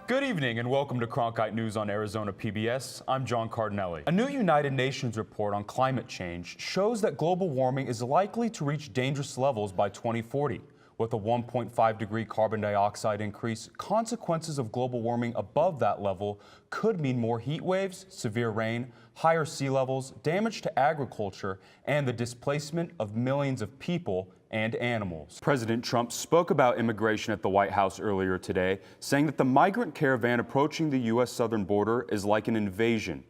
Good evening and welcome to Cronkite News on Arizona PBS. I'm John Cardinale. A new United Nations report on climate change shows that global warming is likely to reach dangerous levels by 2040. With a 1.5-degree carbon dioxide increase, consequences of global warming above that level could mean more heat waves, severe rain, higher sea levels, damage to agriculture, and the displacement of millions of people and animals. President Trump spoke about immigration at the White House earlier today, saying that the migrant caravan approaching the U.S. southern border is like an invasion.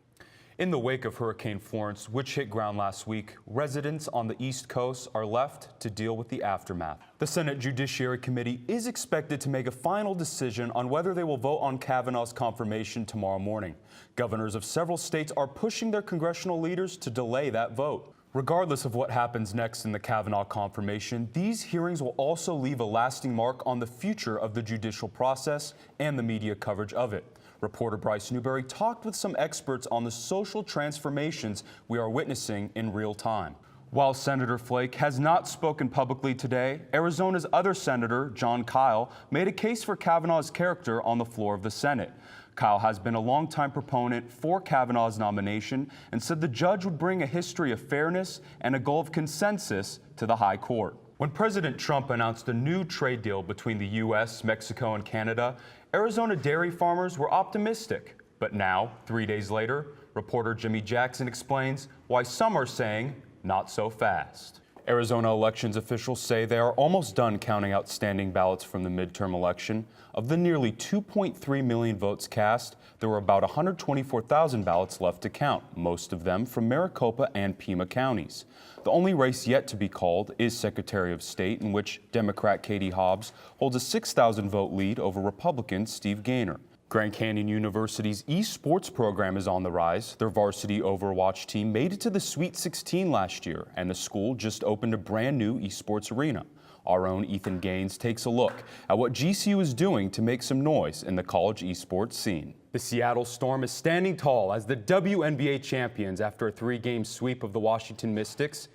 In the wake of Hurricane Florence, which hit ground last week, residents on the East Coast are left to deal with the aftermath. The Senate Judiciary Committee is expected to make a final decision on whether they will vote on Kavanaugh's confirmation tomorrow morning. Governors of several states are pushing their congressional leaders to delay that vote. Regardless of what happens next in the Kavanaugh confirmation, these hearings will also leave a lasting mark on the future of the judicial process and the media coverage of it. Reporter Bryce Newberry talked with some experts on the social transformations we are witnessing in real time. While Senator Flake has not spoken publicly today, Arizona's other senator, Jon Kyl, made a case for Kavanaugh's character on the floor of the Senate. Kyl has been a longtime proponent for Kavanaugh's nomination and said the judge would bring a history of fairness and a goal of consensus to the high court. When President Trump announced a new trade deal between the U.S., Mexico, and Canada, Arizona dairy farmers were optimistic. But now, 3 days later, reporter Jimmy Jackson explains why some are saying, not so fast. Arizona elections officials say they are almost done counting outstanding ballots from the midterm election. Of the nearly 2.3 million votes cast, there were about 124,000 ballots left to count, most of them from Maricopa and Pima counties. The only race yet to be called is Secretary of State, in which Democrat Katie Hobbs holds a 6,000 vote lead over Republican Steve Gaynor. Grand Canyon University's esports program is on the rise. Their varsity Overwatch team made it to the Sweet 16 last year, and the school just opened a brand new esports arena. Our own Ethan Gaines takes a look at what GCU is doing to make some noise in the college esports scene. The Seattle Storm is standing tall as the WNBA champions after a 3-game sweep of the Washington Mystics.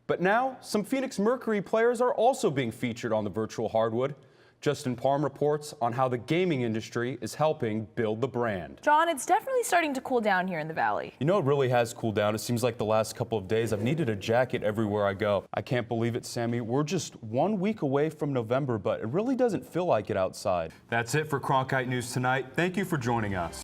But now, some Phoenix Mercury players are also being featured on the virtual hardwood. Justin Parham reports on how the gaming industry is helping build the brand. John, it's definitely starting to cool down here in the valley. You know, it really has cooled down. It seems like the last couple of days I've needed a jacket everywhere I go. I can't believe it, Sammy. We're just 1 week away from November, but it really doesn't feel like it outside. That's it for Cronkite News tonight. Thank you for joining us.